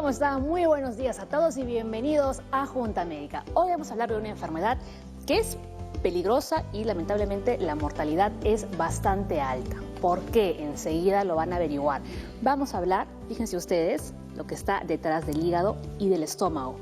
¿Cómo están? Muy buenos días a todos y bienvenidos a Junta Médica. Hoy vamos a hablar de una enfermedad que es peligrosa y lamentablemente la mortalidad es bastante alta. ¿Por qué? Enseguida lo van a averiguar. Vamos a hablar, fíjense ustedes, lo que está detrás del hígado y del estómago.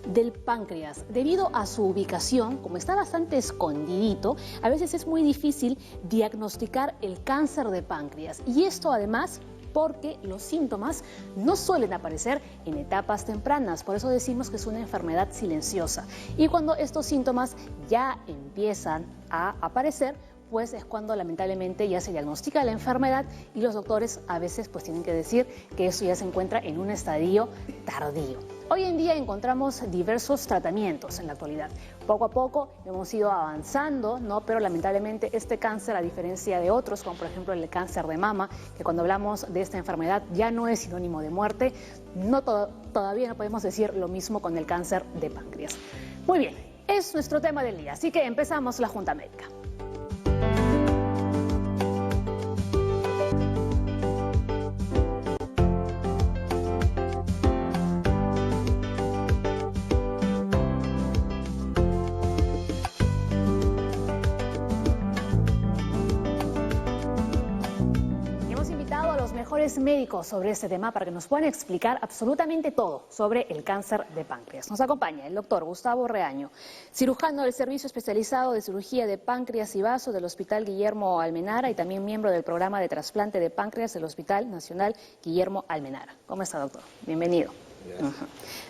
Del páncreas. Debido a su ubicación, como está bastante escondidito, a veces es muy difícil diagnosticar el cáncer de páncreas. Y esto además porque los síntomas no suelen aparecer en etapas tempranas, por eso decimos que es una enfermedad silenciosa. Y cuando estos síntomas ya empiezan a aparecer, pues es cuando lamentablemente ya se diagnostica la enfermedad y los doctores a veces pues tienen que decir que eso ya se encuentra en un estadio tardío. Hoy en día encontramos diversos tratamientos en la actualidad. Poco a poco hemos ido avanzando, ¿no? Pero lamentablemente este cáncer, a diferencia de otros, como por ejemplo el cáncer de mama, que cuando hablamos de esta enfermedad ya no es sinónimo de muerte, todavía no podemos decir lo mismo con el cáncer de páncreas. Muy bien, es nuestro tema del día, así que empezamos la Junta Médica. Mejores médicos sobre este tema para que nos puedan explicar absolutamente todo sobre el cáncer de páncreas. Nos acompaña el doctor Gustavo Reaño, cirujano del Servicio Especializado de Cirugía de Páncreas y Vaso del Hospital Guillermo Almenara y también miembro del programa de trasplante de páncreas del Hospital Nacional Guillermo Almenara. ¿Cómo está, doctor? Bienvenido. Gracias.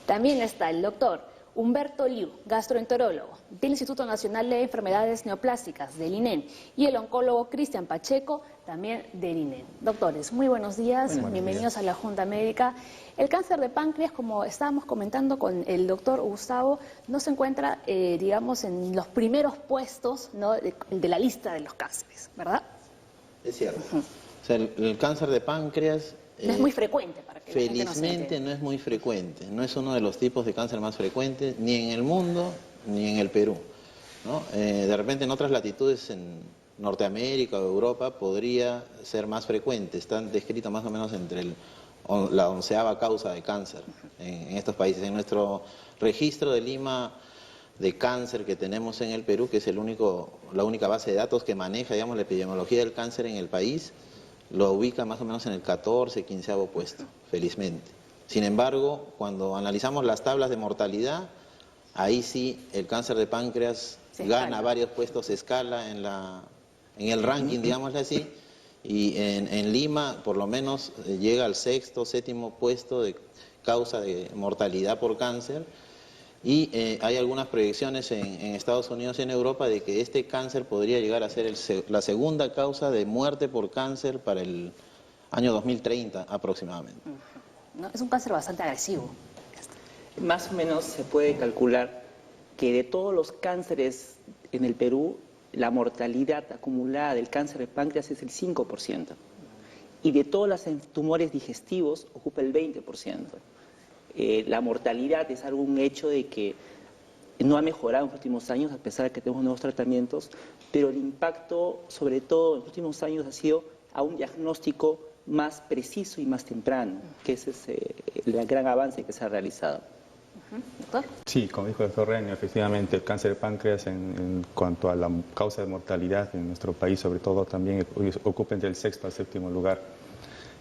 También está el doctor Humberto Liu, gastroenterólogo del Instituto Nacional de Enfermedades Neoplásicas del INEN, y el oncólogo Cristian Pacheco, también del INEN. Doctores, muy buenos días, bienvenidos a la Junta Médica. El cáncer de páncreas, como estábamos comentando con el doctor Gustavo, no se encuentra, digamos, en los primeros puestos, ¿no?, de la lista de los cánceres, ¿verdad? Es cierto. O sea, el cáncer de páncreas... no es muy frecuente para que felizmente no es muy frecuente, no es uno de los tipos de cáncer más frecuentes ni en el mundo ni en el Perú, ¿no? De repente en otras latitudes, en Norteamérica o Europa, podría ser más frecuente. Están descritos más o menos entre la 11ª causa de cáncer en estos países. En nuestro registro de Lima de cáncer que tenemos en el Perú, que es la única base de datos que maneja, digamos, la epidemiología del cáncer en el país, lo ubica más o menos en el 14, 15º puesto, felizmente. Sin embargo, cuando analizamos las tablas de mortalidad, ahí sí el cáncer de páncreas gana varios puestos, se escala en el ranking, digámosle así, y en Lima por lo menos llega al 6º, 7º puesto de causa de mortalidad por cáncer. Y hay algunas proyecciones en Estados Unidos y en Europa de que este cáncer podría llegar a ser la segunda causa de muerte por cáncer para el año 2030 aproximadamente. No, es un cáncer bastante agresivo. Más o menos se puede calcular que de todos los cánceres en el Perú, la mortalidad acumulada del cáncer de páncreas es el 5%. Y de todos los tumores digestivos ocupa el 20%. La mortalidad es un hecho de que no ha mejorado en los últimos años, a pesar de que tenemos nuevos tratamientos, pero el impacto, sobre todo en los últimos años, ha sido a un diagnóstico más preciso y más temprano, que ese es el gran avance que se ha realizado. ¿Doctor? Sí, como dijo el doctor Reaño, efectivamente el cáncer de páncreas en cuanto a la causa de mortalidad en nuestro país, sobre todo, también ocupa entre el 6º al 7º lugar.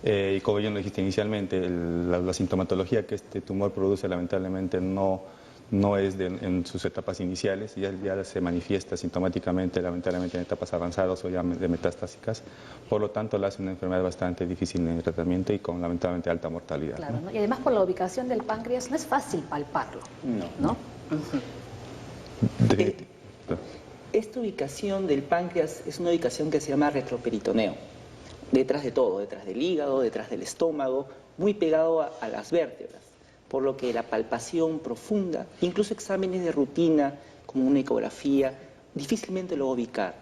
Y como ya lo dijiste inicialmente, la sintomatología que este tumor produce lamentablemente no es en sus etapas iniciales, ya se manifiesta sintomáticamente, lamentablemente en etapas avanzadas o ya de metastásicas. Por lo tanto, la hace una enfermedad bastante difícil en el tratamiento y con lamentablemente alta mortalidad. Claro, ¿no? Y además por la ubicación del páncreas no es fácil palparlo. ¿No? Esta ubicación del páncreas es una ubicación que se llama retroperitoneo. Detrás de todo, detrás del hígado, detrás del estómago, muy pegado a las vértebras. Por lo que la palpación profunda, incluso exámenes de rutina, como una ecografía, difícilmente lo va a ubicar.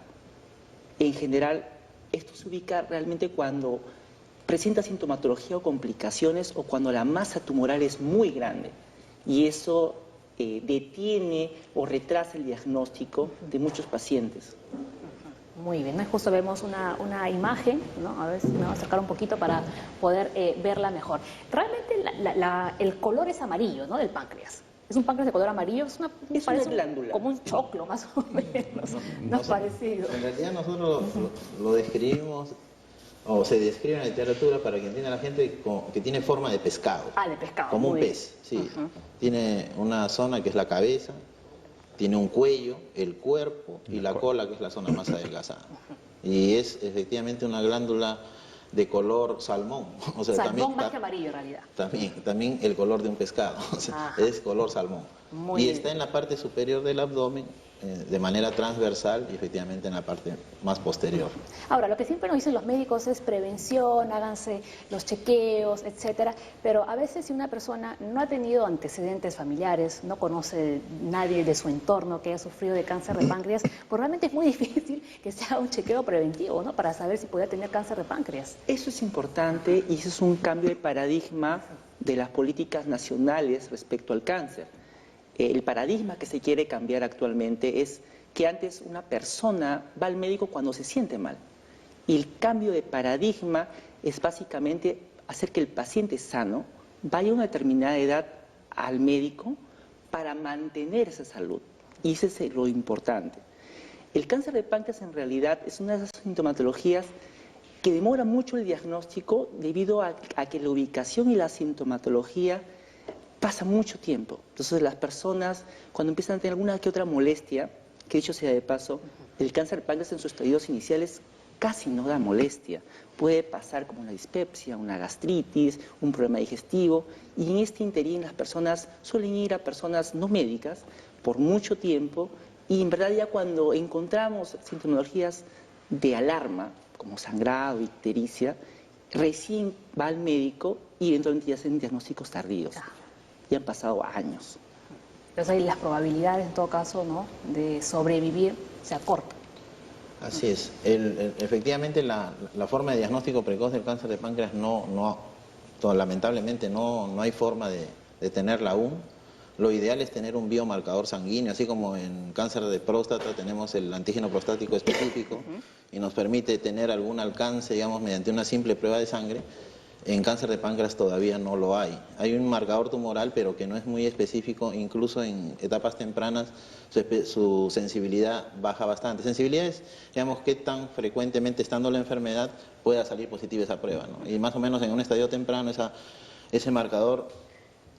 En general, esto se ubica realmente cuando presenta sintomatología o complicaciones o cuando la masa tumoral es muy grande. Y eso detiene o retrasa el diagnóstico de muchos pacientes. Muy bien, ¿no? Justo vemos una imagen, ¿no? A ver si me voy a acercar un poquito para poder verla mejor. Realmente el color es amarillo, ¿no? Del páncreas. Es un páncreas de color amarillo, Es una glándula. Como un choclo, más o menos, no parecido. En realidad nosotros lo describimos, o se describe en la literatura para que entienda la gente, que tiene forma de pescado. Ah, de pescado. Como un muy bien. pez, sí. Tiene una zona que es la cabeza, tiene un cuello, el cuerpo y la cola, que es la zona más adelgazada. Y es efectivamente una glándula de color salmón. O sea, Salmón más que amarillo en realidad. También el color de un pescado, o sea, es color salmón. Muy Y bien. está en la parte superior del abdomen, de manera transversal, y efectivamente en la parte más posterior. Ahora, lo que siempre nos dicen los médicos es prevención, háganse los chequeos, etcétera, pero a veces si una persona no ha tenido antecedentes familiares, no conoce nadie de su entorno que haya sufrido de cáncer de páncreas, pues realmente es muy difícil que se haga un chequeo preventivo, ¿no? Para saber si puede tener cáncer de páncreas. Eso es importante y eso es un cambio de paradigma de las políticas nacionales respecto al cáncer. El paradigma que se quiere cambiar actualmente es que antes una persona va al médico cuando se siente mal. Y el cambio de paradigma es básicamente hacer que el paciente sano vaya a una determinada edad al médico para mantener esa salud. Y eso es lo importante. El cáncer de páncreas en realidad es una de esas sintomatologías que demora mucho el diagnóstico debido a que la ubicación y la sintomatología pasa mucho tiempo. Entonces las personas cuando empiezan a tener alguna que otra molestia, que dicho sea de paso, el cáncer de páncreas en sus estadios iniciales casi no da molestia. Puede pasar como una dispepsia, una gastritis, un problema digestivo, y en este interín las personas suelen ir a personas no médicas por mucho tiempo, y en verdad ya cuando encontramos sintomatologías de alarma, como sangrado, ictericia, recién va al médico y eventualmente ya hacen diagnósticos tardíos. Ya han pasado años. Entonces ahí las probabilidades en todo caso, ¿no?, de sobrevivir se acortan. Así es. Efectivamente la forma de diagnóstico precoz del cáncer de páncreas lamentablemente no hay forma de tenerla aún. Lo ideal es tener un biomarcador sanguíneo, así como en cáncer de próstata tenemos el antígeno prostático específico y nos permite tener algún alcance, digamos, mediante una simple prueba de sangre. En cáncer de páncreas todavía no lo hay. Hay un marcador tumoral, pero que no es muy específico, incluso en etapas tempranas su sensibilidad baja bastante. Sensibilidad es, digamos, qué tan frecuentemente estando la enfermedad pueda salir positiva esa prueba, ¿no? Y más o menos en un estadio temprano ese marcador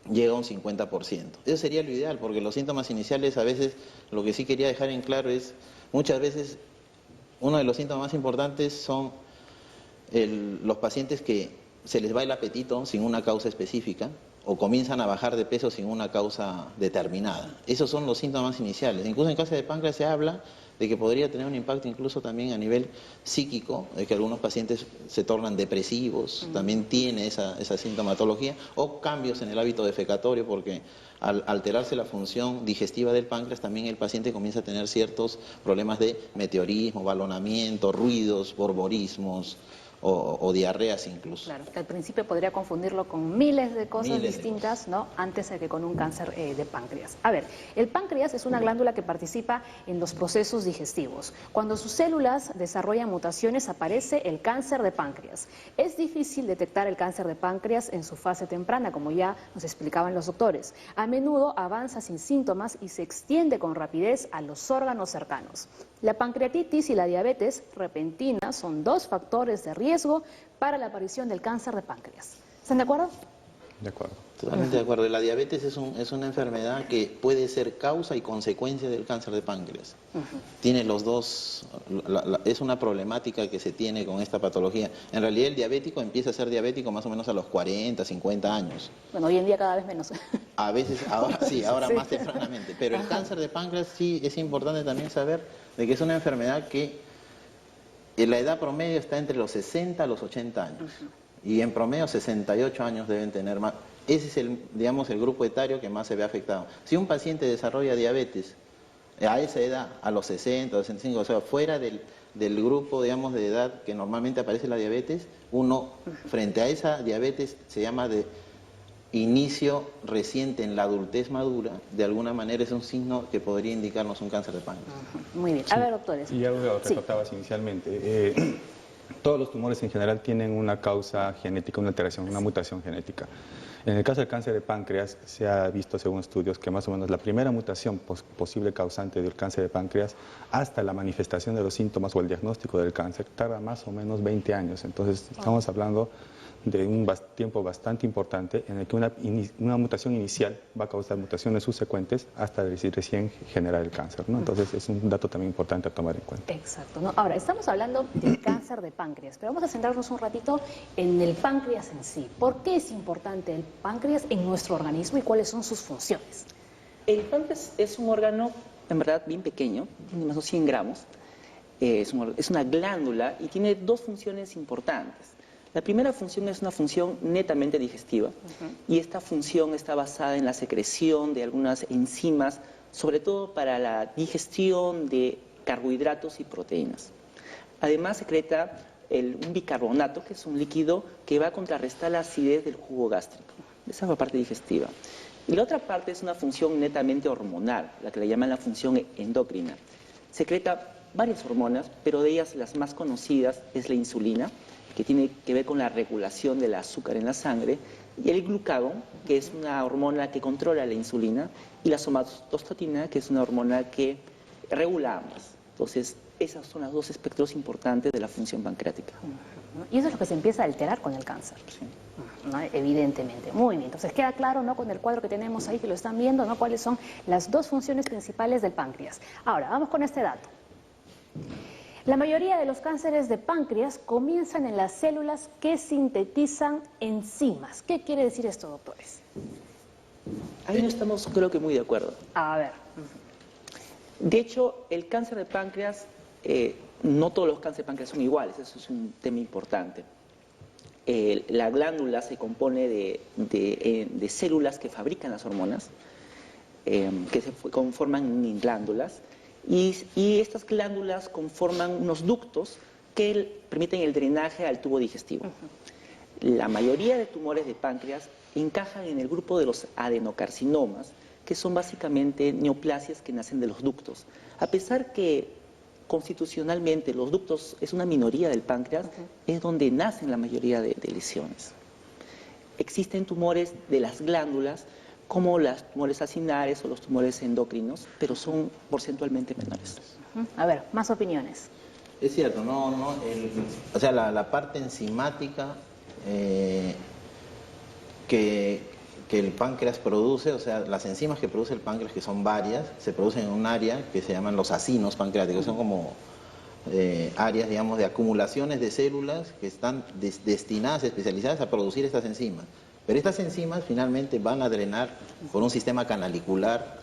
llega a un 50%. Eso sería lo ideal, porque los síntomas iniciales a veces, lo que sí quería dejar en claro es, muchas veces uno de los síntomas más importantes son los pacientes que se les va el apetito sin una causa específica o comienzan a bajar de peso sin una causa determinada. Esos son los síntomas iniciales. Incluso en cáncer de páncreas se habla de que podría tener un impacto incluso también a nivel psíquico, de que algunos pacientes se tornan depresivos, también tiene esa sintomatología, o cambios en el hábito defecatorio, porque al alterarse la función digestiva del páncreas, también el paciente comienza a tener ciertos problemas de meteorismo, balonamiento, ruidos, borborismos, o diarreas incluso. Claro, que al principio podría confundirlo con miles de cosas Miles de distintas, cosas. ¿no?, antes de que con un cáncer de páncreas. A ver, el páncreas es una glándula que participa en los procesos digestivos. Cuando sus células desarrollan mutaciones, aparece el cáncer de páncreas. Es difícil detectar el cáncer de páncreas en su fase temprana, como ya nos explicaban los doctores. A menudo avanza sin síntomas y se extiende con rapidez a los órganos cercanos. La pancreatitis y la diabetes repentina son dos factores de riesgo para la aparición del cáncer de páncreas. ¿Están de acuerdo? De acuerdo. Totalmente de acuerdo. La diabetes es una enfermedad que puede ser causa y consecuencia del cáncer de páncreas. Tiene los dos, es una problemática que se tiene con esta patología. En realidad el diabético empieza a ser diabético más o menos a los 40, 50 años. Bueno, hoy en día cada vez menos. A veces, ahora sí, ahora Sí. más tempranamente. Pero el cáncer de páncreas sí es importante también saber de que es una enfermedad que en la edad promedio está entre los 60 a los 80 años. Y en promedio 68 años deben tener más. Ese es el grupo etario que más se ve afectado. Si un paciente desarrolla diabetes a esa edad, a los 60, 65, o sea, fuera del grupo, digamos, de edad que normalmente aparece la diabetes, uno frente a esa diabetes se llama inicio reciente en la adultez madura, de alguna manera es un signo que podría indicarnos un cáncer de páncreas. Muy bien. A ver, doctores. Y algo que Sí. tratabas inicialmente. Todos los tumores en general tienen una causa genética, una alteración, una mutación genética. En el caso del cáncer de páncreas, se ha visto según estudios que más o menos la primera mutación posible causante del cáncer de páncreas hasta la manifestación de los síntomas o el diagnóstico del cáncer tarda más o menos 20 años. Entonces, estamos hablando de un tiempo bastante importante en el que una mutación inicial va a causar mutaciones subsecuentes hasta recién generar el cáncer, ¿no? Entonces es un dato también importante a tomar en cuenta. Exacto, ¿no? Ahora, estamos hablando del cáncer de páncreas, pero vamos a centrarnos un ratito en el páncreas en sí. ¿Por qué es importante el páncreas en nuestro organismo y cuáles son sus funciones? El páncreas es un órgano, en verdad, bien pequeño, tiene más o menos 100 gramos. Es una glándula y tiene dos funciones importantes. La primera función es una función netamente digestiva y esta función está basada en la secreción de algunas enzimas, sobre todo para la digestión de carbohidratos y proteínas. Además secreta un bicarbonato, que es un líquido que va a contrarrestar la acidez del jugo gástrico. Esa es la parte digestiva. Y la otra parte es una función netamente hormonal, la que le llaman la función endocrina. Secreta varias hormonas, pero de ellas las más conocidas es la insulina, que tiene que ver con la regulación del azúcar en la sangre, y el glucagón, que es una hormona que controla la insulina, y la somatostatina, que es una hormona que regula ambas. Entonces, esos son los dos espectros importantes de la función pancreática. Y eso es lo que se empieza a alterar con el cáncer. Sí. ¿No? Evidentemente. Muy bien. Entonces queda claro, ¿no?, con el cuadro que tenemos ahí, que lo están viendo, ¿no?, cuáles son las dos funciones principales del páncreas. Ahora, vamos con este dato. La mayoría de los cánceres de páncreas comienzan en las células que sintetizan enzimas. ¿Qué quiere decir esto, doctores? Ahí no estamos, creo que, muy de acuerdo. A ver. De hecho, el cáncer de páncreas, no todos los cánceres de páncreas son iguales, eso es un tema importante. La glándula se compone de células que fabrican las hormonas, que se conforman en glándulas, y estas glándulas conforman unos ductos que permiten el drenaje al tubo digestivo. La mayoría de tumores de páncreas encajan en el grupo de los adenocarcinomas, que son básicamente neoplasias que nacen de los ductos. A pesar que constitucionalmente los ductos es una minoría del páncreas, es donde nacen la mayoría de lesiones. Existen tumores de las glándulas, como los tumores acinares o los tumores endocrinos, pero son porcentualmente menores. A ver, más opiniones. Es cierto, o sea, la parte enzimática que el páncreas produce, o sea, las enzimas que produce el páncreas, que son varias, se producen en un área que se llaman los acinos pancreáticos, son como áreas, digamos, de acumulaciones de células que están destinadas, especializadas a producir estas enzimas. Pero estas enzimas finalmente van a drenar por un sistema canalicular,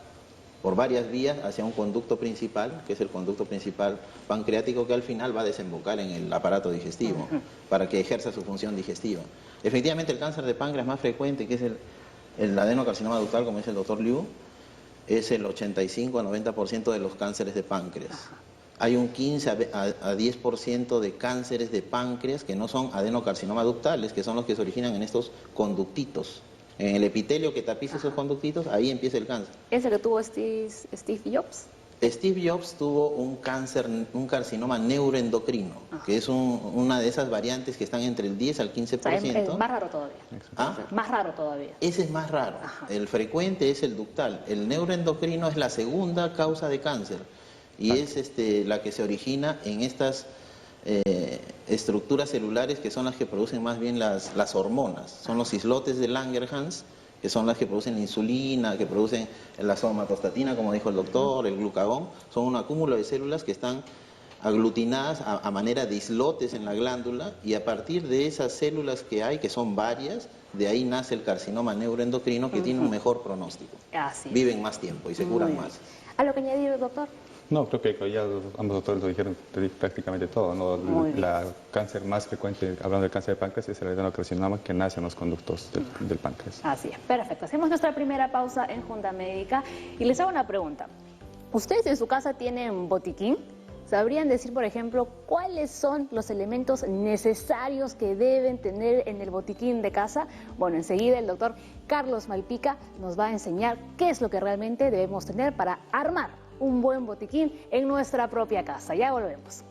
por varias vías, hacia un conducto principal, que es el conducto principal pancreático, que al final va a desembocar en el aparato digestivo, para que ejerza su función digestiva. Efectivamente, el cáncer de páncreas más frecuente, que es el adenocarcinoma ductal, como dice el doctor Liu, es el 85 a 90% de los cánceres de páncreas. Hay un 15 a 10% de cánceres de páncreas que no son adenocarcinoma ductales, que son los que se originan en estos conductitos. En el epitelio que tapiza esos conductitos, ahí empieza el cáncer. ¿Ese que tuvo Steve Jobs? Steve Jobs tuvo un carcinoma neuroendocrino, que es una de esas variantes que están entre el 10 al 15%. O sea, es más raro todavía. ¿Ah? Más raro todavía. Ese es más raro. El frecuente es el ductal. El neuroendocrino es la segunda causa de cáncer y es la que se origina en estas estructuras celulares que son las que producen más bien las hormonas. Son los islotes de Langerhans, que son las que producen la insulina, que producen la somatostatina, como dijo el doctor, el glucagón. Son un acúmulo de células que están aglutinadas a manera de islotes en la glándula, y a partir de esas células que hay, que son varias, de ahí nace el carcinoma neuroendocrino, que tiene un mejor pronóstico. Así es. Viven más tiempo y se curan más. ¿Algo que añadir, doctor? No, creo que ya ambos doctores lo dijeron prácticamente todo, ¿no? La cáncer más frecuente, hablando del cáncer de páncreas, es el adenocarcinoma, que nace en los conductos del páncreas. Así es, perfecto. Hacemos nuestra primera pausa en Junta Médica y les hago una pregunta. ¿Ustedes en su casa tienen botiquín ¿Sabrían decir, por ejemplo, cuáles son los elementos necesarios que deben tener en el botiquín de casa? Bueno, enseguida el doctor Carlos Malpica nos va a enseñar qué es lo que realmente debemos tener para armar un buen botiquín en nuestra propia casa. Ya volvemos.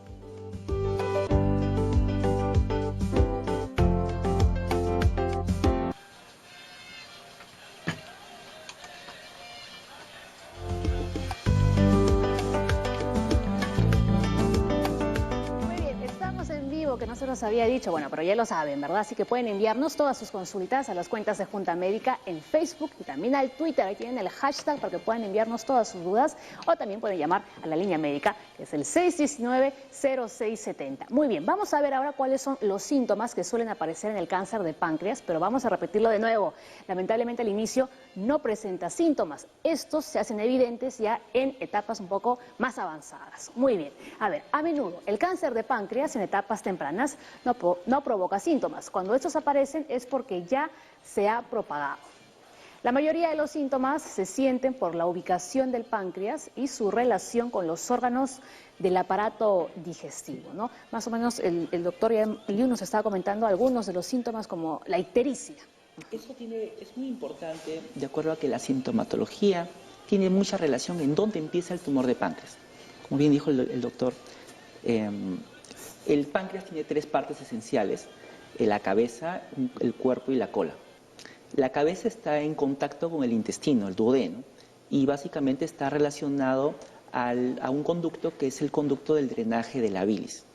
Que no se los había dicho, bueno, pero ya lo saben, ¿verdad? Así que pueden enviarnos todas sus consultas a las cuentas de Junta Médica en Facebook y también al Twitter. Ahí tienen el hashtag para que puedan enviarnos todas sus dudas, o también pueden llamar a la línea médica, que es el 619-0670. Muy bien, vamos a ver ahora cuáles son los síntomas que suelen aparecer en el cáncer de páncreas, pero vamos a repetirlo de nuevo. Lamentablemente al inicio no presenta síntomas. Estos se hacen evidentes ya en etapas un poco más avanzadas. Muy bien, a ver, a menudo el cáncer de páncreas en etapas tempranas no provoca síntomas. Cuando estos aparecen es porque ya se ha propagado. La mayoría de los síntomas se sienten por la ubicación del páncreas y su relación con los órganos del aparato digestivo, ¿no? Más o menos el doctor Liu nos estaba comentando algunos de los síntomas como la ictericia. Eso es muy importante, de acuerdo a que la sintomatología tiene mucha relación en dónde empieza el tumor de páncreas. Como bien dijo el doctor, el páncreas tiene tres partes esenciales: la cabeza, el cuerpo y la cola. La cabeza está en contacto con el intestino, el duodeno, y básicamente está relacionado a un conducto que es el conducto del drenaje de la bilis.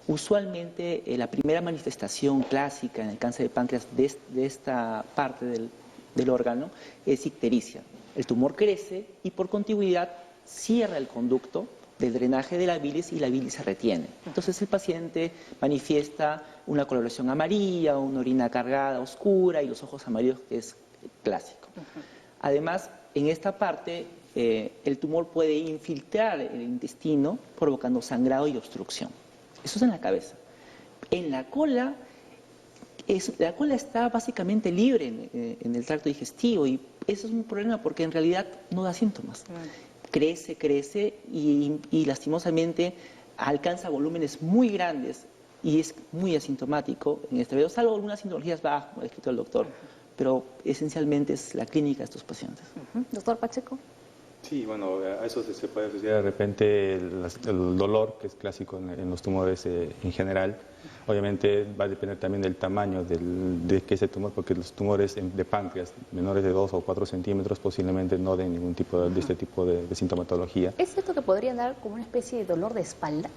Usualmente la primera manifestación clásica en el cáncer de páncreas de esta parte del órgano es ictericia. El tumor crece y por contigüidad cierra el conducto del drenaje de la bilis y la bilis se retiene. Entonces el paciente manifiesta una coloración amarilla, una orina cargada, oscura y los ojos amarillos, que es clásico. Además, en esta parte el tumor puede infiltrar el intestino provocando sangrado y obstrucción. Eso es en la cabeza. En la cola, la cola está básicamente libre en el tracto digestivo y eso es un problema porque en realidad no da síntomas. Crece y lastimosamente alcanza volúmenes muy grandes y es muy asintomático en este periodo, salvo algunas sintomatologías bajas, como ha escrito el doctor, pero esencialmente es la clínica de estos pacientes. Doctor Pacheco. Sí, bueno, a eso se puede asociar de repente el dolor, que es clásico en los tumores en general. Obviamente va a depender también del tamaño de que ese tumor, porque los tumores de páncreas menores de 2 o 4 centímetros posiblemente no den ningún tipo de este tipo de sintomatología. ¿Es cierto que podrían dar como una especie de dolor de espalda?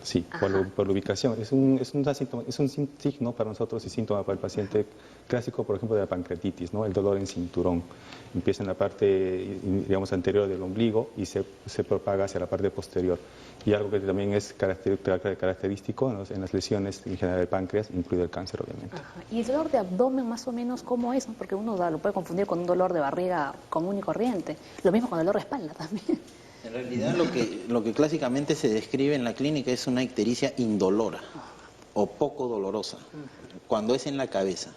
Sí, por la ubicación. Es un signo para nosotros y síntoma para el paciente clásico, por ejemplo, de la pancreatitis, ¿no? El dolor en cinturón. Empieza en la parte, digamos, anterior del ombligo y se propaga hacia la parte posterior. Y algo que también es característico en las lesiones en general del páncreas, incluido el cáncer, obviamente. ¿Y el dolor de abdomen más o menos cómo es? Porque uno lo puede confundir con un dolor de barriga común y corriente. Lo mismo con el dolor de espalda también. En realidad lo que clásicamente se describe en la clínica es una ictericia indolora o poco dolorosa, cuando es en la cabeza.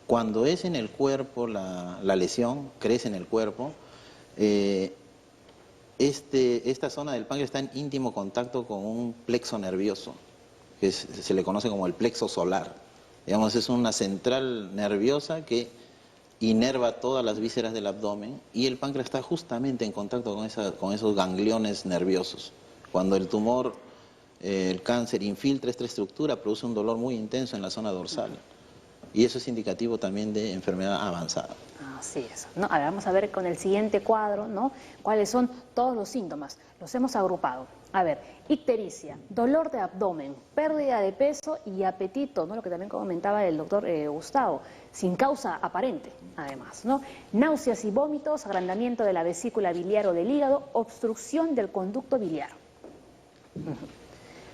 Cuando es en el cuerpo, la lesión crece en el cuerpo, esta zona del páncreas está en íntimo contacto con un plexo nervioso, que se le conoce como el plexo solar. Digamos, es una central nerviosa que inerva todas las vísceras del abdomen y el páncreas está justamente en contacto con esos gangliones nerviosos. Cuando el tumor, el cáncer infiltra esta estructura, produce un dolor muy intenso en la zona dorsal. Y eso es indicativo también de enfermedad avanzada. Así es, ¿no? Ahora vamos a ver con el siguiente cuadro, ¿no? Cuáles son todos los síntomas. Los hemos agrupado. A ver, ictericia, dolor de abdomen, pérdida de peso y apetito, ¿no? Lo que también comentaba el doctor Gustavo, sin causa aparente, además, ¿no? Náuseas y vómitos, agrandamiento de la vesícula biliar o del hígado, obstrucción del conducto biliar.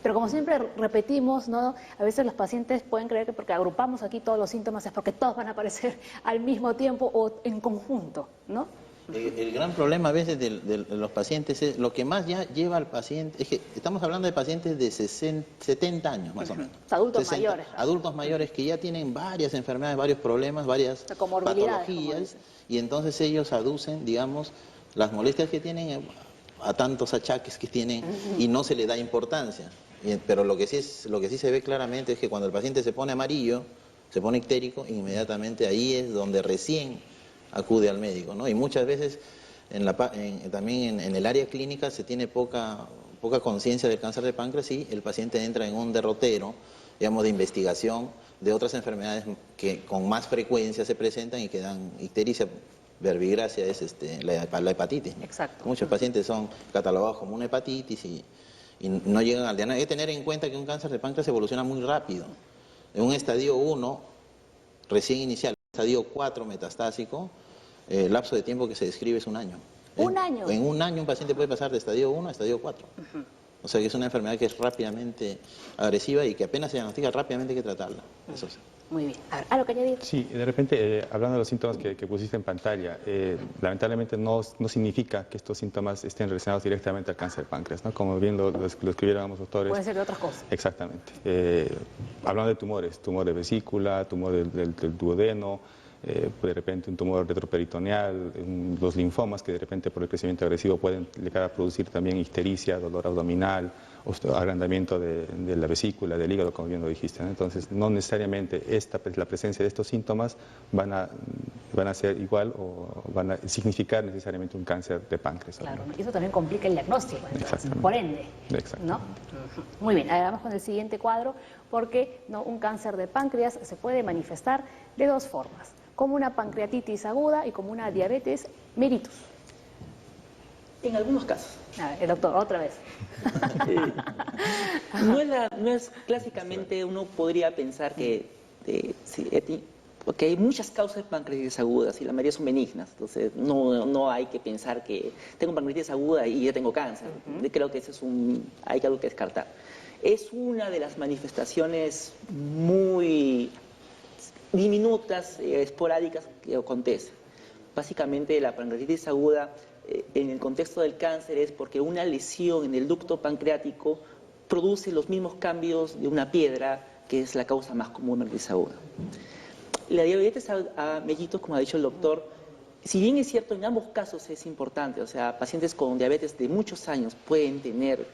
Pero como siempre repetimos, ¿no? A veces los pacientes pueden creer que porque agrupamos aquí todos los síntomas es porque todos van a aparecer al mismo tiempo o en conjunto, ¿no? El gran problema a veces de los pacientes es lo que más ya lleva al paciente, es que estamos hablando de pacientes de 70 años más o menos. Adultos mayores. Adultos mayores que ya tienen varias enfermedades, varios problemas, varias patologías, y entonces ellos aducen, digamos, las molestias que tienen a tantos achaques que tienen y no se le da importancia. Pero lo que sí se ve claramente es que cuando el paciente se pone amarillo, se pone ictérico, inmediatamente ahí es donde recién acude al médico, ¿no? Y muchas veces también en el área clínica se tiene poca conciencia del cáncer de páncreas y el paciente entra en un derrotero, digamos, de investigación de otras enfermedades que con más frecuencia se presentan y que dan ictericia. Verbigracia es la hepatitis, ¿no? Exacto. Muchos pacientes son catalogados como una hepatitis y no llegan al diagnóstico. Hay que tener en cuenta que un cáncer de páncreas evoluciona muy rápido. En un estadio 1, recién inicial, estadio 4 metastásico, el lapso de tiempo que se describe es un año. ¿Un año? En un año un paciente puede pasar de estadio 1 a estadio 4. O sea que es una enfermedad que es rápidamente agresiva y que apenas se diagnostica rápidamente hay que tratarla. Eso sí. Muy bien. A ver, ¿algo que añadir? Sí, de repente, hablando de los síntomas que pusiste en pantalla, lamentablemente no significa que estos síntomas estén relacionados directamente al cáncer de páncreas, ¿no? Como bien lo escribieron ambos doctores. Puede ser de otras cosas. Exactamente. Hablando de tumores, tumor de vesícula, tumor del duodeno, de repente un tumor retroperitoneal, los linfomas que de repente por el crecimiento agresivo pueden llegar a producir también ictericia, dolor abdominal, agrandamiento de la vesícula, del hígado, como bien lo dijiste, ¿no? Entonces, no necesariamente la presencia de estos síntomas van a ser igual o van a significar necesariamente un cáncer de páncreas. Claro, y eso también complica el diagnóstico, entonces, por ende. ¿No? Muy bien, ahora vamos con el siguiente cuadro, porque un cáncer de páncreas se puede manifestar de dos formas, como una pancreatitis aguda y como una diabetes mellitus. En algunos casos. A ver, el doctor, otra vez. No es clásicamente, uno podría pensar porque hay muchas causas de pancreatitis agudas y la mayoría son benignas, entonces no hay que pensar que tengo pancreatitis aguda y ya tengo cáncer. Creo que eso hay algo que descartar. Es una de las manifestaciones muy diminutas, esporádicas que acontecen. Básicamente la pancreatitis aguda en el contexto del cáncer es porque una lesión en el ducto pancreático produce los mismos cambios de una piedra, que es la causa más común de pancreatitis aguda. La diabetes mellitus, como ha dicho el doctor, si bien es cierto, en ambos casos es importante, o sea, pacientes con diabetes de muchos años pueden tener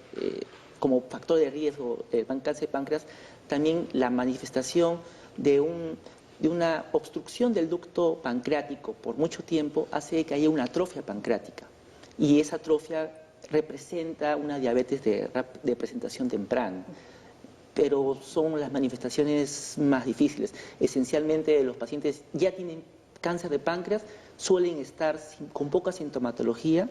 como factor de riesgo el cáncer de páncreas, también la manifestación de una obstrucción del ducto pancreático por mucho tiempo hace que haya una atrofia pancreática. Y esa atrofia representa una diabetes de presentación temprana. Pero son las manifestaciones más difíciles. Esencialmente los pacientes ya tienen cáncer de páncreas, suelen estar con poca sintomatología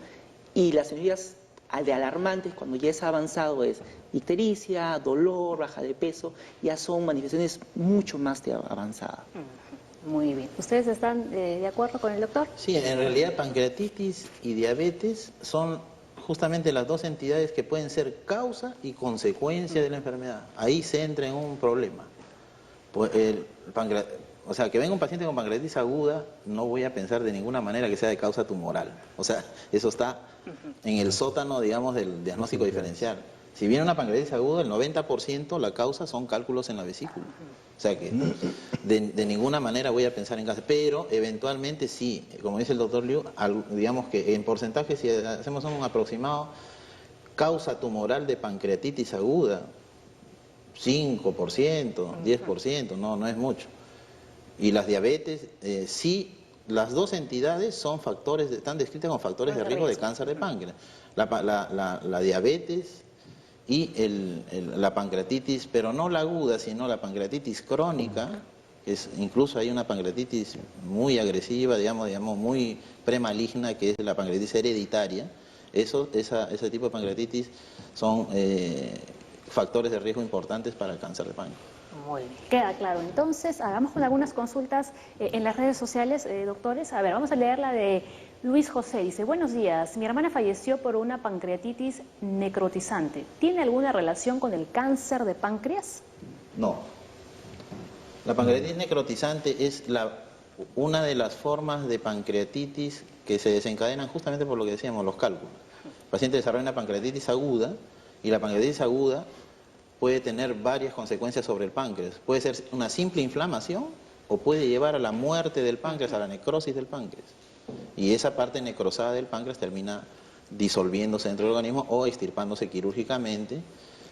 y las señales de alarmantes cuando ya es avanzado es ictericia, dolor, baja de peso, ya son manifestaciones mucho más avanzadas. Muy bien. ¿Ustedes están de acuerdo con el doctor? Sí, en realidad pancreatitis y diabetes son justamente las dos entidades que pueden ser causa y consecuencia de la enfermedad. Ahí se entra en un problema. Pues o sea, que venga un paciente con pancreatitis aguda, no voy a pensar de ninguna manera que sea de causa tumoral. O sea, eso está en el sótano, digamos, del diagnóstico diferencial. Si viene una pancreatitis aguda, el 90% la causa son cálculos en la vesícula. O sea que de ninguna manera voy a pensar en cáncer. Pero eventualmente sí, como dice el doctor Liu, digamos que en porcentaje, si hacemos un aproximado, causa tumoral de pancreatitis aguda, 5%, 10%, no es mucho. Y las diabetes, sí, las dos entidades son están descritas como factores de riesgo de cáncer de páncreas. La diabetes y la pancreatitis, pero no la aguda, sino la pancreatitis crónica, incluso hay una pancreatitis muy agresiva, digamos muy premaligna, que es la pancreatitis hereditaria. Ese tipo de pancreatitis son factores de riesgo importantes para el cáncer de páncreas. Muy bien, queda claro. Entonces, hagamos con algunas consultas en las redes sociales, doctores. A ver, vamos a leer la de Luis José. Dice, buenos días, mi hermana falleció por una pancreatitis necrotizante. ¿Tiene alguna relación con el cáncer de páncreas? No. La pancreatitis necrotizante es una de las formas de pancreatitis que se desencadenan justamente por lo que decíamos, los cálculos. El paciente desarrolla una pancreatitis aguda y la pancreatitis aguda puede tener varias consecuencias sobre el páncreas. Puede ser una simple inflamación o puede llevar a la muerte del páncreas, a la necrosis del páncreas. Y esa parte necrosada del páncreas termina disolviéndose dentro del organismo o extirpándose quirúrgicamente,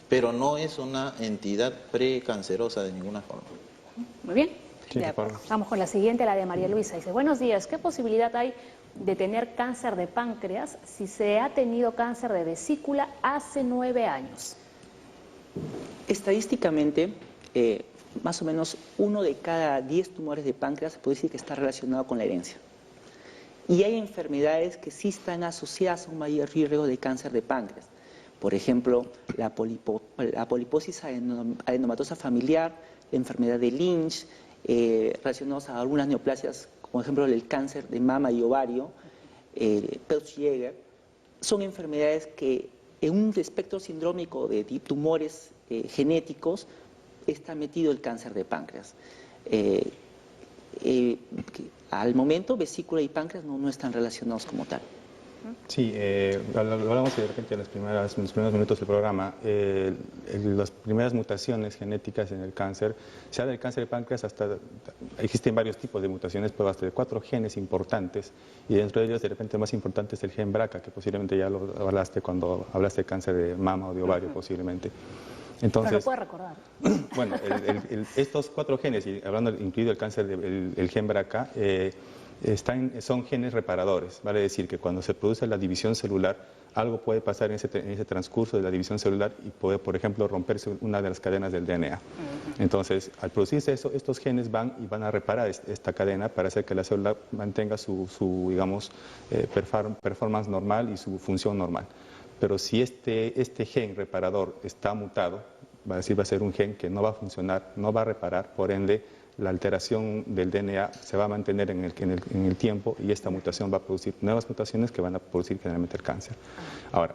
pero no es una entidad precancerosa de ninguna forma. Muy bien. Sí, de acuerdo. Vamos con la siguiente, la de María Luisa. Dice, buenos días, ¿qué posibilidad hay de tener cáncer de páncreas si se ha tenido cáncer de vesícula hace 9 años? Estadísticamente, más o menos 1 de cada 10 tumores de páncreas se puede decir que está relacionado con la herencia. Y hay enfermedades que sí están asociadas a un mayor riesgo de cáncer de páncreas. Por ejemplo, la poliposis adenomatosa familiar, la enfermedad de Lynch, relacionados a algunas neoplasias, como ejemplo el cáncer de mama y ovario, Peutz-Jeghers, son enfermedades que en un espectro sindrómico de tumores genéticos está metido el cáncer de páncreas. Al momento, vesícula y páncreas no están relacionados como tal. Sí, hablamos de repente en los primeros minutos del programa, las primeras mutaciones genéticas en el cáncer, sea del cáncer de páncreas existen varios tipos de mutaciones, pero hasta de 4 genes importantes, y dentro de ellos de repente el más importante es el gen BRCA, que posiblemente ya lo hablaste cuando hablaste de cáncer de mama o de ovario posiblemente. Entonces, no lo puedo recordar. Bueno, estos 4 genes, y hablando incluido el cáncer el gen BRCA, son genes reparadores, vale decir que cuando se produce la división celular, algo puede pasar en ese transcurso de la división celular y puede, por ejemplo, romperse una de las cadenas del DNA. Entonces, al producirse eso, estos genes van a reparar esta cadena para hacer que la célula mantenga su digamos, performance normal y su función normal. Pero si este gen reparador está mutado, va a ser un gen que no va a funcionar, no va a reparar, por ende, la alteración del DNA se va a mantener en el tiempo y esta mutación va a producir nuevas mutaciones que van a producir generalmente el cáncer. Ahora,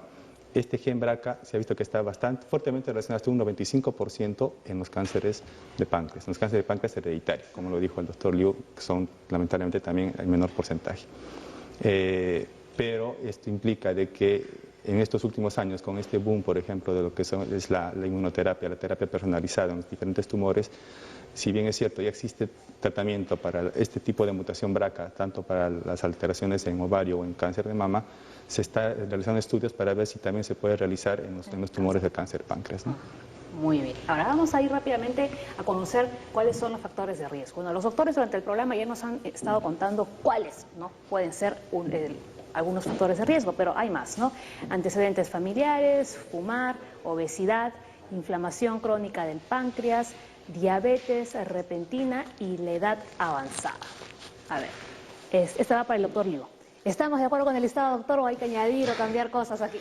este gen BRCA se ha visto que está bastante fuertemente relacionado hasta un 95% en los cánceres de páncreas, en los cánceres de páncreas hereditarios, como lo dijo el doctor Liu, que son lamentablemente también el menor porcentaje. Pero esto implica de que en estos últimos años, con este boom, por ejemplo, de lo que es la inmunoterapia, la terapia personalizada en los diferentes tumores, si bien es cierto, ya existe tratamiento para este tipo de mutación BRCA, tanto para las alteraciones en ovario o en cáncer de mama, se está realizando estudios para ver si también se puede realizar en los tumores de cáncer de páncreas, ¿no? Muy bien. Ahora vamos a ir rápidamente a conocer cuáles son los factores de riesgo. Bueno, los doctores durante el programa ya nos han estado contando cuáles, ¿no?, pueden ser algunos factores de riesgo, pero hay más, ¿no? Antecedentes familiares, fumar, obesidad, inflamación crónica del páncreas, diabetes repentina y la edad avanzada. A ver, esta va para el doctor Liu. ¿Estamos de acuerdo con el listado, doctor, o hay que añadir o cambiar cosas aquí?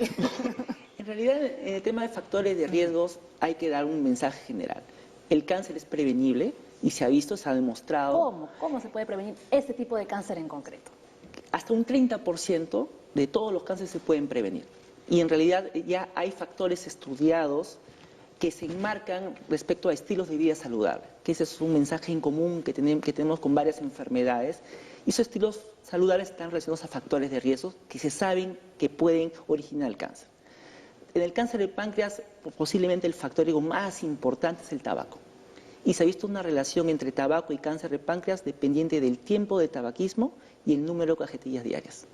En realidad, en el tema de factores de riesgos hay que dar un mensaje general. El cáncer es prevenible y se ha visto, se ha demostrado. ¿Cómo se puede prevenir este tipo de cáncer en concreto? Hasta un 30% de todos los cánceres se pueden prevenir. Y en realidad ya hay factores estudiados que se enmarcan respecto a estilos de vida saludable, que ese es un mensaje en común que tenemos con varias enfermedades. Y esos estilos saludables están relacionados a factores de riesgo que se saben que pueden originar el cáncer. En el cáncer de páncreas, posiblemente el factor de riesgo más importante es el tabaco. Y se ha visto una relación entre tabaco y cáncer de páncreas dependiente del tiempo de tabaquismo y el número de cajetillas diarias.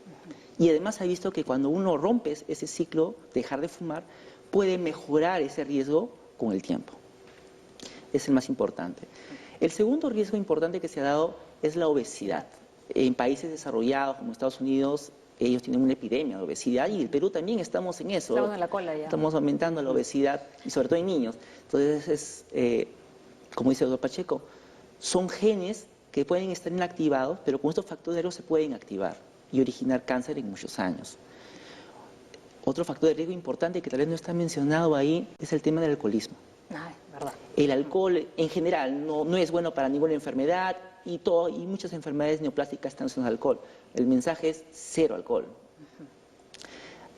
Y además se ha visto que cuando uno rompe ese ciclo, dejar de fumar, puede mejorar ese riesgo con el tiempo. Es el más importante. El segundo riesgo importante que se ha dado es la obesidad. En países desarrollados como Estados Unidos, ellos tienen una epidemia de obesidad y el Perú también estamos en eso. Estamos en la cola ya. Estamos aumentando la obesidad y sobre todo en niños. Entonces, como dice el doctor Pacheco, son genes que pueden estar inactivados, pero con estos factores de riesgo se pueden activar y originar cáncer en muchos años. Otro factor de riesgo importante que tal vez no está mencionado ahí es el tema del alcoholismo. Ay, verdad. El alcohol en general no es bueno para ninguna enfermedad y muchas enfermedades neoplásicas están asociadas al alcohol. El mensaje es cero alcohol.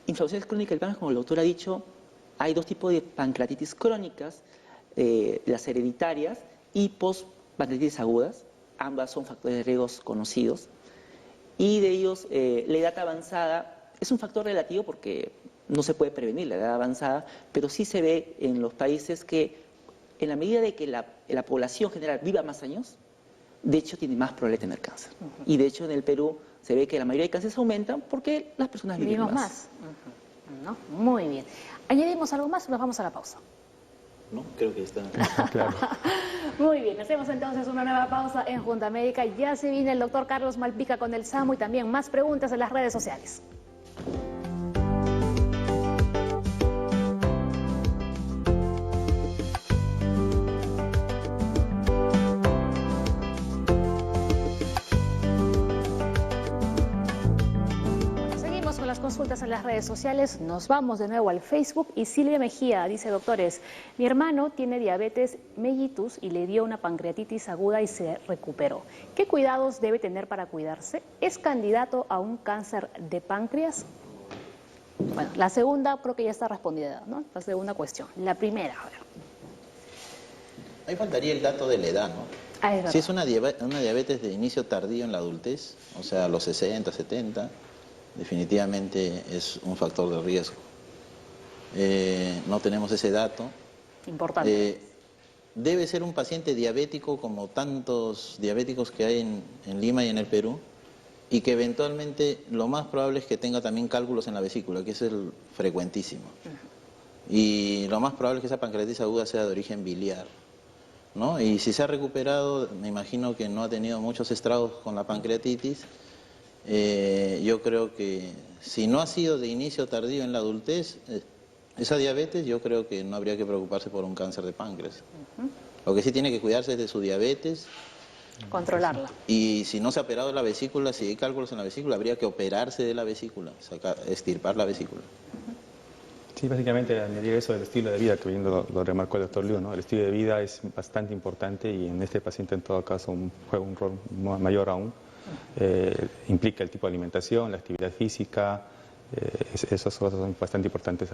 Inflamaciones crónicas del páncreas, como el doctor ha dicho, hay 2 tipos de pancreatitis crónicas, las hereditarias y postpancreatitis agudas. Ambas son factores de riesgo conocidos. Y de ellos, la edad avanzada es un factor relativo porque no se puede prevenir la edad avanzada, pero sí se ve en los países que en la medida de que la población general viva más años, de hecho tiene más probabilidad de tener cáncer. Y de hecho en el Perú se ve que la mayoría de cánceres aumentan porque las personas viven Vivimos más. más. ¿No? Muy bien. ¿Añadimos algo más o nos vamos a la pausa? No, creo que está. Claro. Muy bien, hacemos entonces una nueva pausa en Junta Médica. Ya se viene el doctor Carlos Malpica con el SAMU y también más preguntas en las redes sociales. Seguimos con las consultas en las redes sociales. Nos vamos de nuevo al Facebook y Silvia Mejía dice: doctores, mi hermano tiene diabetes mellitus y le dio una pancreatitis aguda y se recuperó. ¿Qué cuidados debe tener para cuidarse? ¿Es candidato a un cáncer de páncreas? Bueno, la segunda creo que ya está respondida, ¿no? La segunda cuestión. La primera, a ver. Ahí faltaría el dato de la edad, ¿no? Ah, es Si es verdad. una diabetes de inicio tardío en la adultez, o sea, a los 60, 70, definitivamente es un factor de riesgo. No tenemos ese dato. Importante. Debe ser un paciente diabético como tantos diabéticos que hay en Lima y en el Perú, y que eventualmente lo más probable es que tenga también cálculos en la vesícula, que es el frecuentísimo. Y lo más probable es que esa pancreatitis aguda sea de origen biliar, ¿no? Y si se ha recuperado, me imagino que no ha tenido muchos estragos con la pancreatitis. Yo creo que si no ha sido de inicio tardío en la adultez, esa diabetes, yo creo que no habría que preocuparse por un cáncer de páncreas. Lo que sí tiene que cuidarse es de su diabetes. Controlarla. Y si no se ha operado la vesícula, si hay cálculos en la vesícula, habría que operarse de la vesícula, extirpar la vesícula. Sí, básicamente añadir eso del estilo de vida, que bien lo remarcó el doctor Liu, ¿no? El estilo de vida es bastante importante y en este paciente en todo caso juega un rol mayor aún. Implica el tipo de alimentación, la actividad física, esas cosas son bastante importantes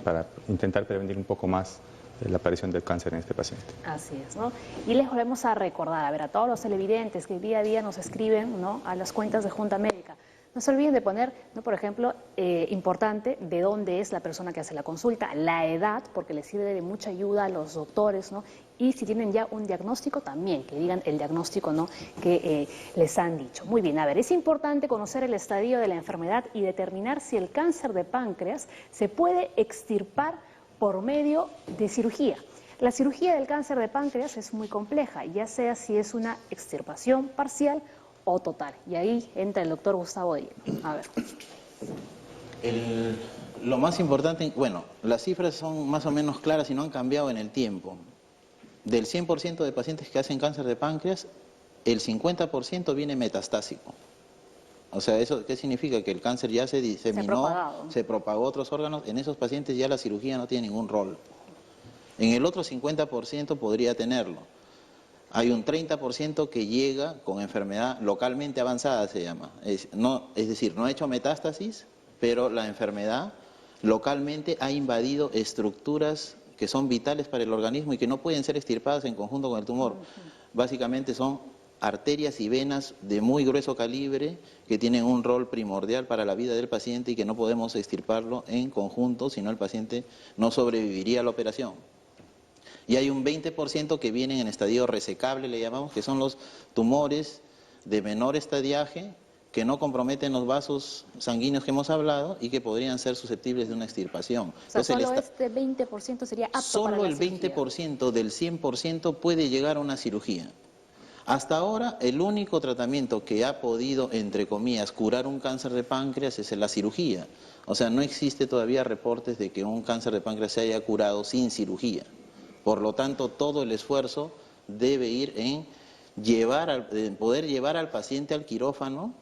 para intentar prevenir un poco más la aparición del cáncer en este paciente. Así es, ¿no? Y les volvemos a recordar, a ver, a todos los televidentes que día a día nos escriben, ¿no?, a las cuentas de Junta Médica. No se olviden de poner, ¿no?, por ejemplo, importante de dónde es la persona que hace la consulta, la edad, porque les sirve de mucha ayuda a los doctores, ¿no? Y si tienen ya un diagnóstico, también que digan el diagnóstico, ¿no?, que les han dicho. Muy bien, a ver, es importante conocer el estadio de la enfermedad y determinar si el cáncer de páncreas se puede extirpar por medio de cirugía. La cirugía del cáncer de páncreas es muy compleja, ya sea si es una extirpación parcial o total. Y ahí entra el doctor Gustavo Díez. A ver. Lo más importante, bueno, las cifras son más o menos claras y no han cambiado en el tiempo. Del 100% de pacientes que hacen cáncer de páncreas, el 50% viene metastásico. O sea, ¿eso qué significa? Que el cáncer ya se diseminó, se propagó a otros órganos. En esos pacientes ya la cirugía no tiene ningún rol. En el otro 50% podría tenerlo. Hay un 30% que llega con enfermedad localmente avanzada, se llama. Es decir, no ha hecho metástasis, pero la enfermedad localmente ha invadido estructuras que son vitales para el organismo y que no pueden ser extirpadas en conjunto con el tumor. Básicamente son arterias y venas de muy grueso calibre que tienen un rol primordial para la vida del paciente y que no podemos extirparlo en conjunto, si no el paciente no sobreviviría a la operación. Y hay un 20% que vienen en estadio resecable, le llamamos, que son los tumores de menor estadiaje que no comprometen los vasos sanguíneos que hemos hablado y que podrían ser susceptibles de una extirpación. O sea, Entonces, solo este 20% sería apto para la solo el cirugía. 20% del 100% puede llegar a una cirugía. Hasta ahora, el único tratamiento que ha podido, entre comillas, curar un cáncer de páncreas es la cirugía. O sea, no existe todavía reportes de que un cáncer de páncreas se haya curado sin cirugía. Por lo tanto, todo el esfuerzo debe ir en poder llevar al paciente al quirófano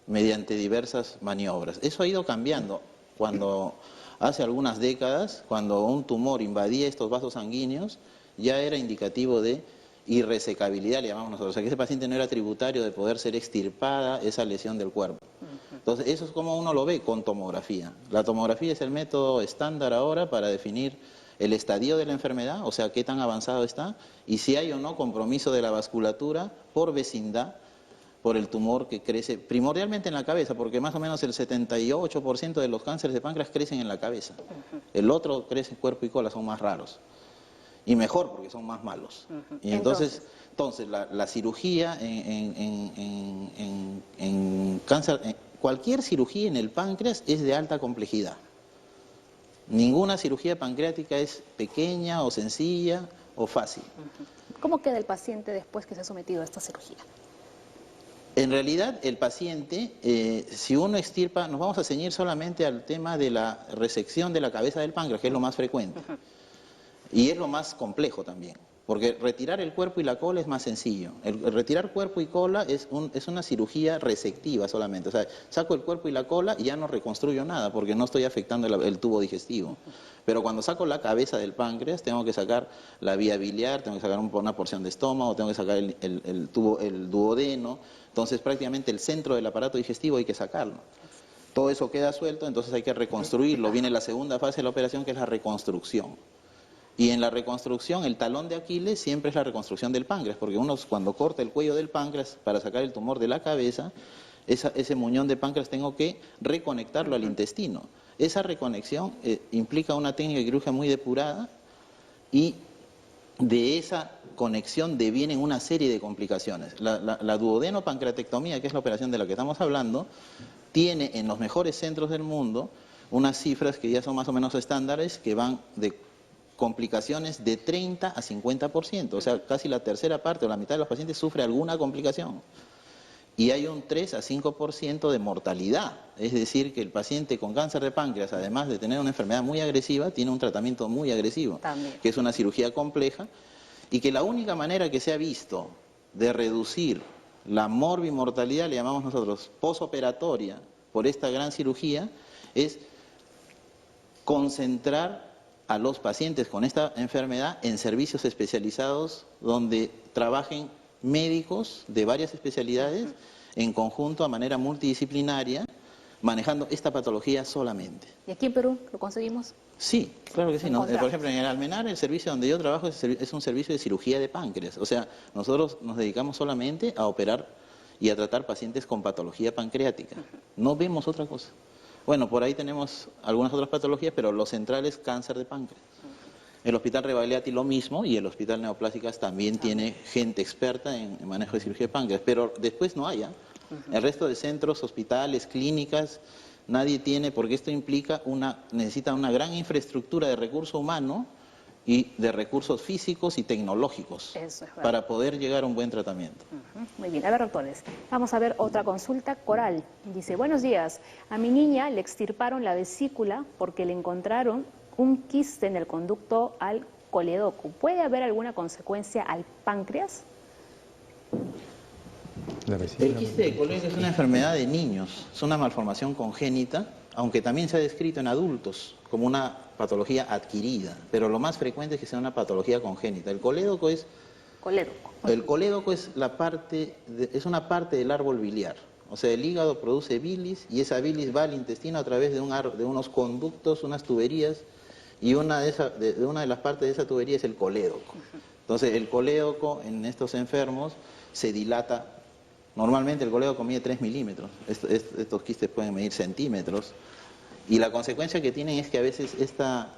mediante diversas maniobras. Eso ha ido cambiando. Cuando hace algunas décadas, cuando un tumor invadía estos vasos sanguíneos, ya era indicativo de irresecabilidad, le llamamos nosotros. O sea, que ese paciente no era tributario de poder ser extirpada esa lesión del cuerpo. Entonces, eso es como uno lo ve con tomografía. La tomografía es el método estándar ahora para definir el estadio de la enfermedad, o sea, qué tan avanzado está, y si hay o no compromiso de la vasculatura por vecindad, por el tumor que crece primordialmente en la cabeza, porque más o menos el 78% de los cánceres de páncreas crecen en la cabeza. El otro crece en cuerpo y cola, son más raros. y mejor porque son más malos. Y entonces la cirugía en cáncer, cualquier cirugía en el páncreas es de alta complejidad. Ninguna cirugía pancreática es pequeña o sencilla o fácil. ¿Cómo queda el paciente después que se ha sometido a esta cirugía? En realidad, el paciente, si uno extirpa, nos vamos a ceñir solamente al tema de la resección de la cabeza del páncreas, que es lo más frecuente. Y es lo más complejo también, porque retirar el cuerpo y la cola es más sencillo. El retirar cuerpo y cola es una cirugía resectiva solamente. O sea, saco el cuerpo y la cola y ya no reconstruyo nada, porque no estoy afectando el tubo digestivo. Pero cuando saco la cabeza del páncreas, tengo que sacar la vía biliar, tengo que sacar una porción de estómago, tengo que sacar el duodeno. Entonces, prácticamente el centro del aparato digestivo hay que sacarlo. Todo eso queda suelto, entonces hay que reconstruirlo. Viene la segunda fase de la operación, que es la reconstrucción. Y en la reconstrucción, el talón de Aquiles siempre es la reconstrucción del páncreas, porque uno cuando corta el cuello del páncreas para sacar el tumor de la cabeza, ese muñón de páncreas tengo que reconectarlo al intestino. Esa reconexión implica una técnica de cirugía muy depurada y de esa conexión devienen una serie de complicaciones. La duodeno-pancreatectomía, que es la operación de la que estamos hablando, tiene en los mejores centros del mundo unas cifras que ya son más o menos estándares, que van de complicaciones de 30 a 50%, o sea, casi la tercera parte o la mitad de los pacientes sufre alguna complicación. Y hay un 3 a 5% de mortalidad, es decir, que el paciente con cáncer de páncreas, además de tener una enfermedad muy agresiva, tiene un tratamiento muy agresivo, que es una cirugía compleja, y que la única manera que se ha visto de reducir la morbimortalidad, le llamamos nosotros posoperatoria, por esta gran cirugía, es concentrar a los pacientes con esta enfermedad en servicios especializados donde trabajen médicos de varias especialidades en conjunto a manera multidisciplinaria, manejando esta patología solamente. ¿Y aquí en Perú lo conseguimos? Sí, claro que sí. Por ejemplo, en el Almenar, el servicio donde yo trabajo es un servicio de cirugía de páncreas. O sea, nosotros nos dedicamos solamente a operar y a tratar pacientes con patología pancreática. No vemos otra cosa. Bueno, por ahí tenemos algunas otras patologías, pero lo central es cáncer de páncreas. El Hospital Rebagliati lo mismo, y el Hospital Neoplásicas también tiene gente experta en manejo de cirugía de páncreas, pero después no hay. El resto de centros, hospitales, clínicas, nadie tiene, porque esto implica necesita una gran infraestructura de recurso humano y de recursos físicos y tecnológicos para poder llegar a un buen tratamiento. Muy bien, a ver, doctores, vamos a ver otra consulta. Coral dice: buenos días, a mi niña le extirparon la vesícula porque le encontraron un quiste en el conducto al colédoco. ¿Puede haber alguna consecuencia al páncreas? El quiste de colédoco es una enfermedad de niños, es una malformación congénita, aunque también se ha descrito en adultos como una patología adquirida, pero lo más frecuente es que sea una patología congénita. El colédoco es una parte del árbol biliar. O sea, el hígado produce bilis y esa bilis va al intestino a través de unos conductos, unas tuberías, y una de las partes de esa tubería es el colédoco. Entonces, el colédoco en estos enfermos se dilata. Normalmente el colédoco mide 3 milímetros, estos quistes pueden medir centímetros, y la consecuencia que tienen es que a veces esta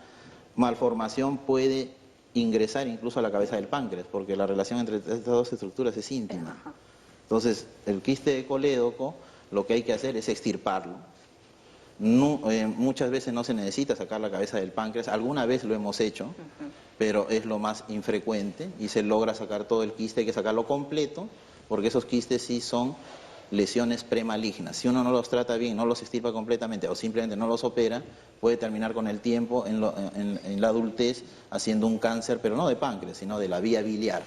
malformación puede ingresar incluso a la cabeza del páncreas, porque la relación entre estas dos estructuras es íntima. Entonces, el quiste de colédoco, lo que hay que hacer es extirparlo. Muchas veces no se necesita sacar la cabeza del páncreas, alguna vez lo hemos hecho, pero es lo más infrecuente y se logra sacar todo el quiste, hay que sacarlo completo, porque esos quistes sí son lesiones premalignas. Si uno no los trata bien, no los extirpa completamente o simplemente no los opera, puede terminar con el tiempo en la adultez haciendo un cáncer, pero no de páncreas, sino de la vía biliar.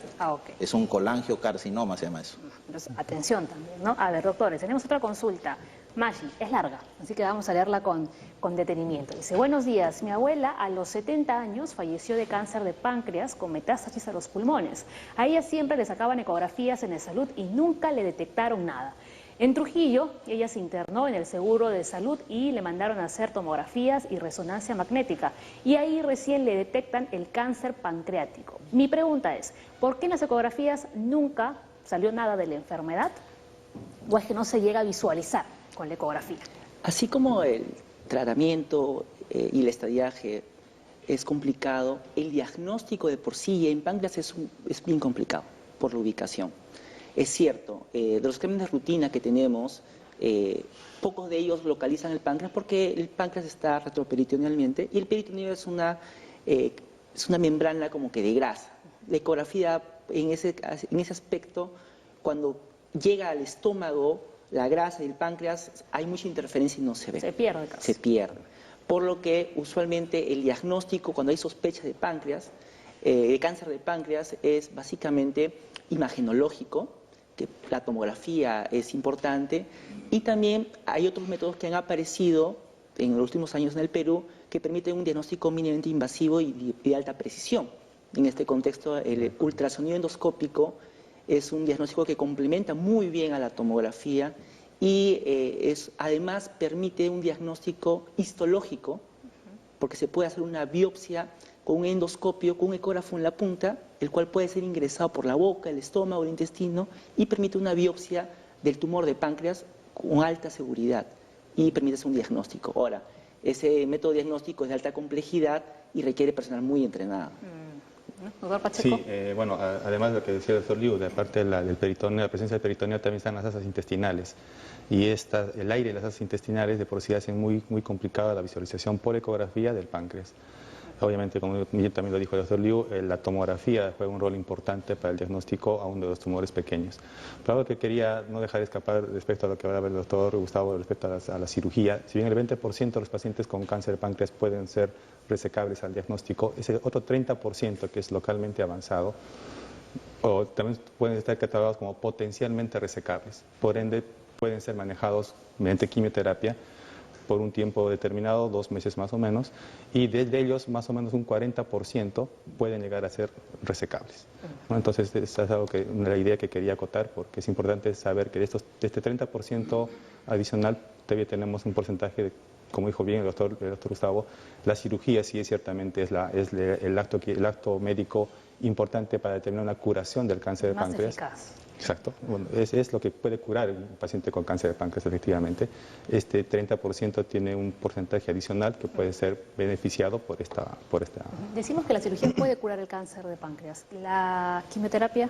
Es un colangiocarcinoma, se llama eso. Entonces, atención también, ¿no? A ver, doctores, tenemos otra consulta. Maggi, es larga, así que vamos a leerla con detenimiento. Dice: buenos días, mi abuela a los 70 años falleció de cáncer de páncreas con metástasis a los pulmones. A ella siempre le sacaban ecografías en el salud y nunca le detectaron nada. En Trujillo, ella se internó en el seguro de salud y le mandaron a hacer tomografías y resonancia magnética. Y ahí recién le detectan el cáncer pancreático. Mi pregunta es: ¿por qué en las ecografías nunca salió nada de la enfermedad? ¿O es que no se llega a visualizar con la ecografía? Así como el tratamiento y el estadiaje es complicado. El diagnóstico de por sí en páncreas es bien complicado por la ubicación. Es cierto, de los exámenes de rutina que tenemos, pocos de ellos localizan el páncreas porque el páncreas está retroperitonealmente y el peritoneo es una membrana como que de grasa. La ecografía en ese aspecto, cuando llega al estómago, la grasa y el páncreas, hay mucha interferencia y no se ve. Se pierde casi. Se pierde. Por lo que usualmente el diagnóstico, cuando hay sospecha de páncreas, de cáncer de páncreas, es básicamente imagenológico, que la tomografía es importante, y también hay otros métodos que han aparecido en los últimos años en el Perú que permiten un diagnóstico mínimamente invasivo y de alta precisión. En este contexto, el ultrasonido endoscópico es un diagnóstico que complementa muy bien a la tomografía y además permite un diagnóstico histológico, porque se puede hacer una biopsia con un endoscopio, con un ecógrafo en la punta, el cual puede ser ingresado por la boca, el estómago, el intestino, y permite una biopsia del tumor de páncreas con alta seguridad y permite hacer un diagnóstico. Ahora, ese método diagnóstico es de alta complejidad y requiere personal muy entrenado. Doctor Pacheco. Sí, bueno, además de lo que decía el doctor Liu, de parte del peritoneo, la presencia del peritoneo también están las asas intestinales. Y el aire y las asas intestinales de por sí hacen muy complicada la visualización por ecografía del páncreas. Obviamente, como también lo dijo el doctor Liu, la tomografía juega un rol importante para el diagnóstico aún de los tumores pequeños. Pero algo que quería no dejar de escapar respecto a lo que hablaba el doctor Gustavo respecto a la cirugía, si bien el 20% de los pacientes con cáncer de páncreas pueden ser resecables al diagnóstico, ese otro 30% que es localmente avanzado, o también pueden estar catalogados como potencialmente resecables. Por ende, pueden ser manejados mediante quimioterapia por un tiempo determinado, 2 meses más o menos, y de ellos más o menos un 40% pueden llegar a ser resecables. ¿No? Entonces, es algo la idea que quería acotar, porque es importante saber que de este 30% adicional todavía tenemos un porcentaje de, como dijo bien el doctor Gustavo, la cirugía sí ciertamente es el acto médico importante para determinar una curación del cáncer de páncreas. Más eficaz. Exacto. Bueno, es lo que puede curar un paciente con cáncer de páncreas, efectivamente. Este 30% tiene un porcentaje adicional que puede ser beneficiado por esta. Decimos que la cirugía puede curar el cáncer de páncreas. ¿La quimioterapia?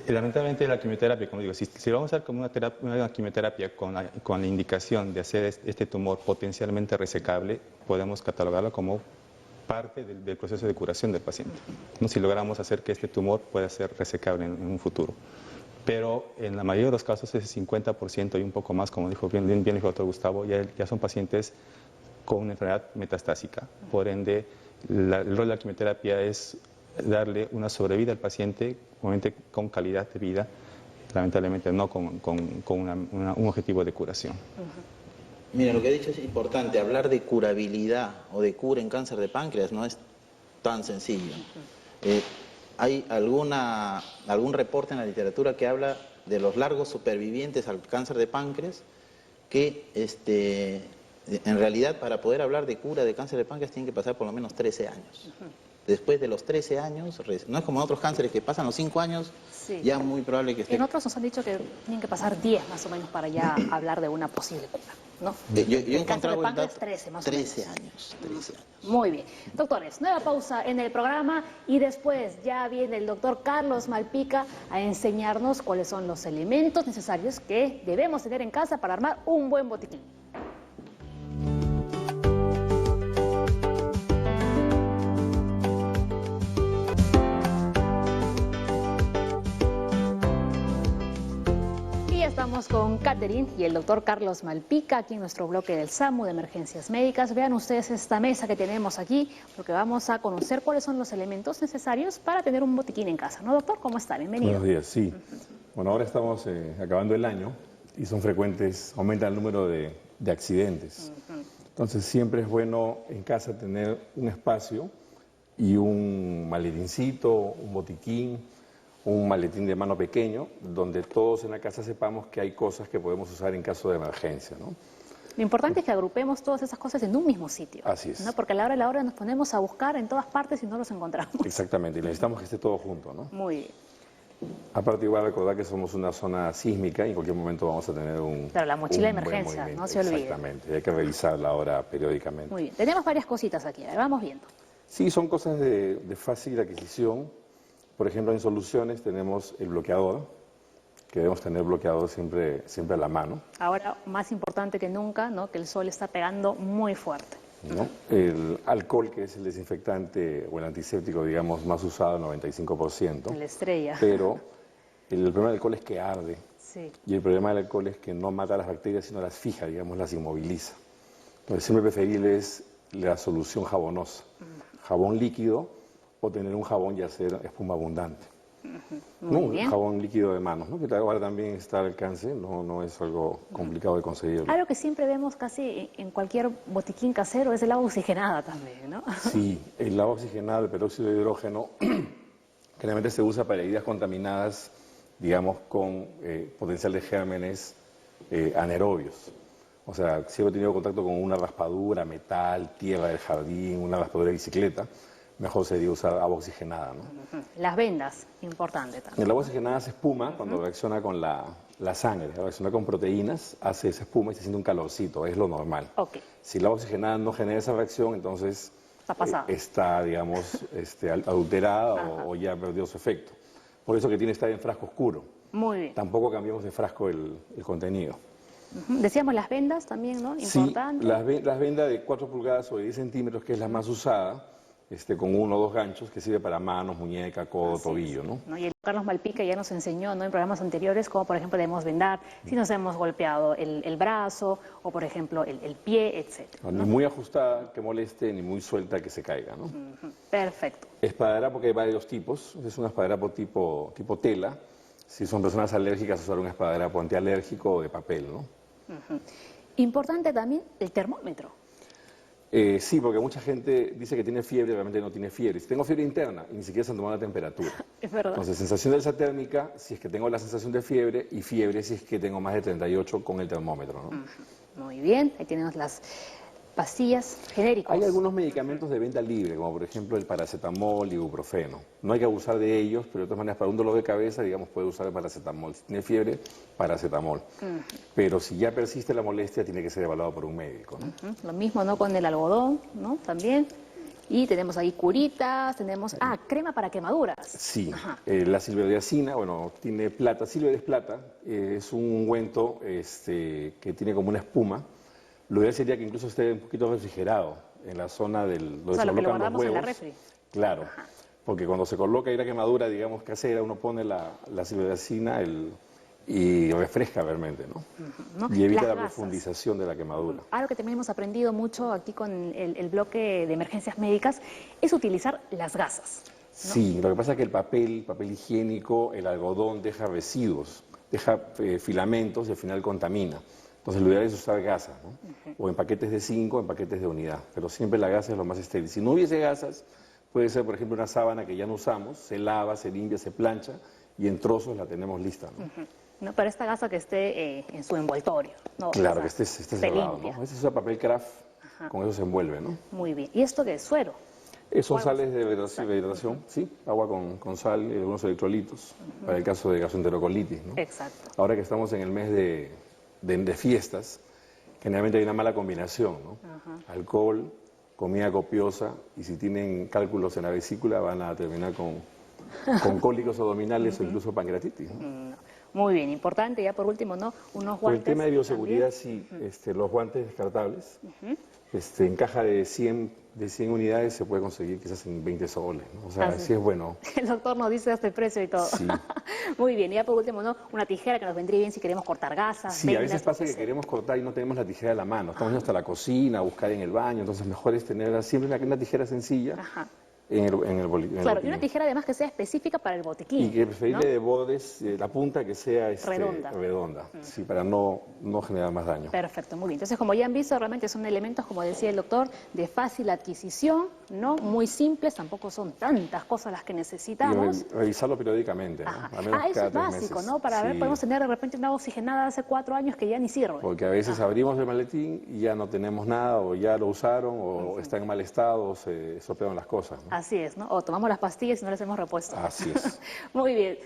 Lamentablemente la quimioterapia, como digo, si vamos a hacer como una quimioterapia con la indicación de hacer este tumor potencialmente resecable, podemos catalogarlo como parte del proceso de curación del paciente, ¿no? Si logramos hacer que este tumor pueda ser resecable en un futuro. Pero en la mayoría de los casos ese 50% y un poco más, como dijo bien el doctor Gustavo, ya son pacientes con una enfermedad metastásica. Por ende, el rol de la quimioterapia es darle una sobrevida al paciente, obviamente con calidad de vida, lamentablemente no con un objetivo de curación. Mira, lo que ha dicho es importante. Hablar de curabilidad o de cura en cáncer de páncreas no es tan sencillo. Hay algún reporte en la literatura que habla de los largos supervivientes al cáncer de páncreas que en realidad para poder hablar de cura de cáncer de páncreas tienen que pasar por lo menos 13 años. Después de los 13 años, no es como otros cánceres que pasan los 5 años, sí, ya muy probable que esté... En otros nos han dicho que tienen que pasar 10 más o menos para ya hablar de una posible cura, ¿no? Yo he encontrado el páncreas 13 más o menos. 13 años. Muy bien. Doctores, nueva pausa en el programa y después ya viene el doctor Carlos Malpica a enseñarnos cuáles son los elementos necesarios que debemos tener en casa para armar un buen botiquín. Estamos con Catherine y el doctor Carlos Malpica aquí en nuestro bloque del SAMU de Emergencias Médicas. Vean ustedes esta mesa que tenemos aquí, porque vamos a conocer cuáles son los elementos necesarios para tener un botiquín en casa. ¿No, doctor? ¿Cómo está? Bienvenido. Buenos días, sí. Bueno, ahora estamos acabando el año y son frecuentes, aumenta el número de accidentes. Entonces siempre es bueno en casa tener un espacio y un maletincito, un botiquín, un maletín de mano pequeño, donde todos en la casa sepamos que hay cosas que podemos usar en caso de emergencia, ¿no? Lo importante es que agrupemos todas esas cosas en un mismo sitio. Así es. ¿No? Porque a la hora nos ponemos a buscar en todas partes y no los encontramos. Exactamente, y necesitamos que esté todo junto, ¿no? Muy bien. Aparte, igual recordar que somos una zona sísmica y en cualquier momento vamos a tener Claro, la mochila de emergencia, no se olvide. Exactamente, hay que revisarla ahora periódicamente. Muy bien, tenemos varias cositas aquí, a ver, vamos viendo. Sí, son cosas de fácil adquisición. Por ejemplo, en soluciones tenemos el bloqueador, que debemos tener bloqueador siempre a la mano, Ahora, más importante que nunca, ¿no? Que el sol está pegando muy fuerte. ¿no? El alcohol, que es el desinfectante o el antiséptico, digamos, más usado, el 95%. La estrella. Pero el problema del alcohol es que arde. Sí. Y el problema del alcohol es que no mata a las bacterias, sino las fija, digamos, las inmoviliza. Entonces, siempre preferible es la solución jabonosa. Jabón líquido o tener un jabón y hacer espuma abundante. Muy ¿No? bien. Jabón líquido de manos, ¿no? Que ahora también está al alcance, no es algo complicado de conseguir. Algo que siempre vemos casi en cualquier botiquín casero es el agua oxigenada también, ¿no? Sí, el agua oxigenada, el peróxido de hidrógeno, generalmente se usa para heridas contaminadas, digamos, con potencial de gérmenes anaerobios. O sea, si he tenido contacto con una raspadura, metal, tierra del jardín, una raspadura de bicicleta, mejor sería usar agua oxigenada, ¿no? Las vendas, importante también. El agua oxigenada hace espuma cuando reacciona con la sangre, reacciona con proteínas, hace esa espuma y se siente un calorcito, es lo normal. Ok, Si el agua oxigenada no genera esa reacción, entonces está pasado. está, digamos, adulterada o ya perdió su efecto. Por eso que tiene que estar en frasco oscuro. Muy bien. Tampoco cambiamos de frasco el contenido. Decíamos las vendas también, ¿no? Importante. Sí, las vendas de 4 pulgadas o de 10 centímetros, que es la más usada, con 1 o 2 ganchos, que sirve para manos, muñeca, codo, Así tobillo, es, ¿no? Y el Carlos Malpica ya nos enseñó, ¿no? En programas anteriores, cómo por ejemplo debemos vendar si nos hemos golpeado el brazo o por ejemplo el pie, etc. Ni muy ajustada que moleste, ni muy suelta que se caiga, ¿no? Perfecto. Espadarapo, que hay varios tipos. Es un espadarapo tipo tela. Si son personas alérgicas, usar un espadarapo antialérgico o de papel, ¿no? Importante también el termómetro. Sí, porque mucha gente dice que tiene fiebre, realmente no tiene fiebre. Si tengo fiebre interna y ni siquiera se han tomado la temperatura. Es verdad. Entonces, sensación de alza térmica si es que tengo la sensación de fiebre y fiebre si es que tengo más de 38 con el termómetro, ¿no? Muy bien, ahí tenemos las pastillas genéricas. Hay algunos medicamentos de venta libre, como por ejemplo el paracetamol y ibuprofeno. No hay que abusar de ellos, pero de todas maneras para un dolor de cabeza, digamos, puede usar el paracetamol. Si tiene fiebre, paracetamol. Pero si ya persiste la molestia, tiene que ser evaluado por un médico, ¿no? Lo mismo, ¿no? Con el algodón, ¿no? También. Y tenemos ahí curitas, tenemos... crema para quemaduras. Sí, la silveriacina, bueno, tiene plata. Silver es plata, es un ungüento que tiene como una espuma. Lo ideal sería que incluso esté un poquito refrigerado en la zona donde se lo que lo colocan los guardamos huevos. en la refri. Claro, porque cuando se coloca ahí la quemadura, digamos, casera, uno pone la silveriacina y refresca realmente, ¿no? Y evita la profundización de la quemadura. Algo que también hemos aprendido mucho aquí con el bloque de emergencias médicas es utilizar las gasas. ¿no? Sí, lo que pasa es que el papel higiénico, el algodón deja residuos, deja filamentos y al final contamina. Entonces lo ideal es usar gasas, ¿no? O en paquetes de 5 o en paquetes de unidad, pero siempre la gasa es lo más estéril. Si no hubiese gasas, puede ser, por ejemplo, una sábana que ya no usamos, se lava, se limpia, se plancha y en trozos la tenemos lista, ¿no? ¿No? Para esta gasa que esté en su envoltorio. ¿no? Claro, O sea, que esté cerrado, limpia. ¿no? A veces usa papel craft, con eso se envuelve, ¿no? Muy bien. ¿Y esto qué es? ¿Suero? Son sales de hidratación, sí, agua con sal y algunos electrolitos, para el caso de gastroenterocolitis, ¿no? Exacto. Ahora que estamos en el mes de fiestas, generalmente hay una mala combinación, ¿no? Alcohol, comida copiosa, y si tienen cálculos en la vesícula van a terminar con cólicos abdominales o incluso pancreatitis, ¿no? Muy bien, importante, ya por último, ¿no? Unos Por guantes. el tema de bioseguridad, también. sí, los guantes descartables, en caja de 100 unidades se puede conseguir quizás en 20 soles, ¿no? O sea, sí es bueno. El doctor nos dice hasta el precio y todo. Sí. Muy bien, y ya por último, ¿no? Una tijera que nos vendría bien si queremos cortar gasas. Sí, a vendas, veces pasa lo que sea. queremos cortar y no tenemos la tijera a la mano. Estamos yendo hasta la cocina, a buscar en el baño, entonces mejor es tener siempre una tijera sencilla en el Claro, y una botiquín. tijera además que sea específica para el botiquín. Y que preferible ¿no? de bordes, la punta que sea redonda, sí, para no generar más daño. Perfecto, muy bien. Entonces, como ya han visto, realmente son elementos, como decía el doctor, de fácil adquisición, ¿no? Muy simples, tampoco son tantas cosas las que necesitamos. Y revisarlo periódicamente, ¿no? Al menos Eso cada es 3 básico, meses. ¿no? Para ver, Sí, podemos tener de repente una oxigenada hace 4 años que ya ni sirve. porque a veces abrimos el maletín y ya no tenemos nada, o ya lo usaron, o está en mal estado, o se estropearon las cosas, ¿no? Así es, ¿no? O tomamos las pastillas y no las hemos repuesto. Así es. Muy bien.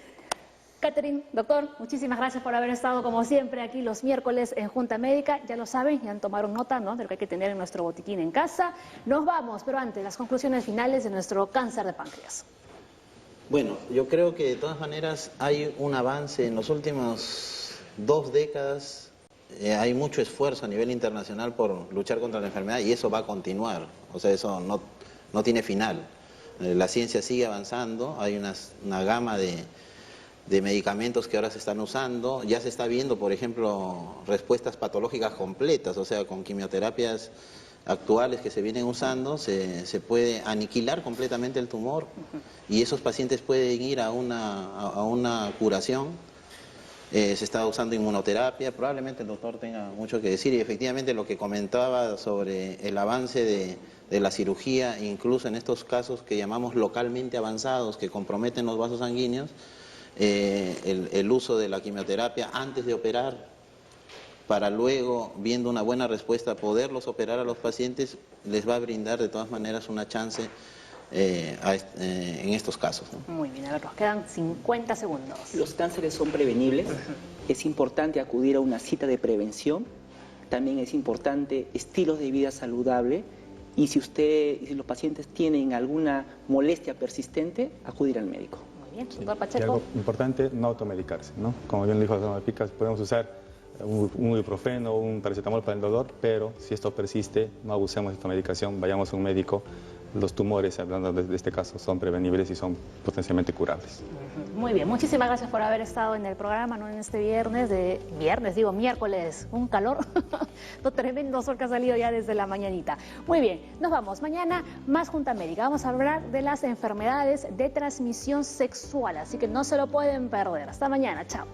Catherine, doctor, muchísimas gracias por haber estado como siempre aquí los miércoles en Junta Médica. Ya lo saben, ya tomaron nota, ¿no?, de lo que hay que tener en nuestro botiquín en casa. Nos vamos, pero antes, las conclusiones finales de nuestro cáncer de páncreas. Bueno, yo creo que de todas maneras hay un avance en los últimos 2 décadas. Hay mucho esfuerzo a nivel internacional por luchar contra la enfermedad y eso va a continuar. O sea, eso no tiene final. La ciencia sigue avanzando, hay una gama de medicamentos que ahora se están usando. Ya se está viendo, por ejemplo, respuestas patológicas completas, o sea, con quimioterapias actuales que se vienen usando, se puede aniquilar completamente el tumor y esos pacientes pueden ir a una curación. Se está usando inmunoterapia, probablemente el doctor tenga mucho que decir, y efectivamente lo que comentaba sobre el avance de la cirugía, incluso en estos casos que llamamos localmente avanzados, que comprometen los vasos sanguíneos, el uso de la quimioterapia antes de operar, para luego, viendo una buena respuesta, poderlos operar a los pacientes, les va a brindar de todas maneras una chance en estos casos, ¿no? Muy bien, a ver, nos quedan 50 segundos. Los cánceres son prevenibles, es importante acudir a una cita de prevención, también es importante estilos de vida saludable y si los pacientes tienen alguna molestia persistente, acudir al médico. Muy bien, doctor Y Pacheco. algo importante, no automedicarse, ¿no? Como bien dijo el doctor Picas, podemos usar un ibuprofeno o un paracetamol para el dolor, pero si esto persiste, no abusemos de esta medicación, vayamos a un médico. Los tumores, hablando de este caso, son prevenibles y son potencialmente curables. Muy bien, muchísimas gracias por haber estado en el programa, no en este miércoles, un calor, no, tremendo sol que ha salido ya desde la mañanita. Muy bien, nos vamos, mañana más Junta Médica, vamos a hablar de las enfermedades de transmisión sexual, así que no se lo pueden perder. Hasta mañana, chao.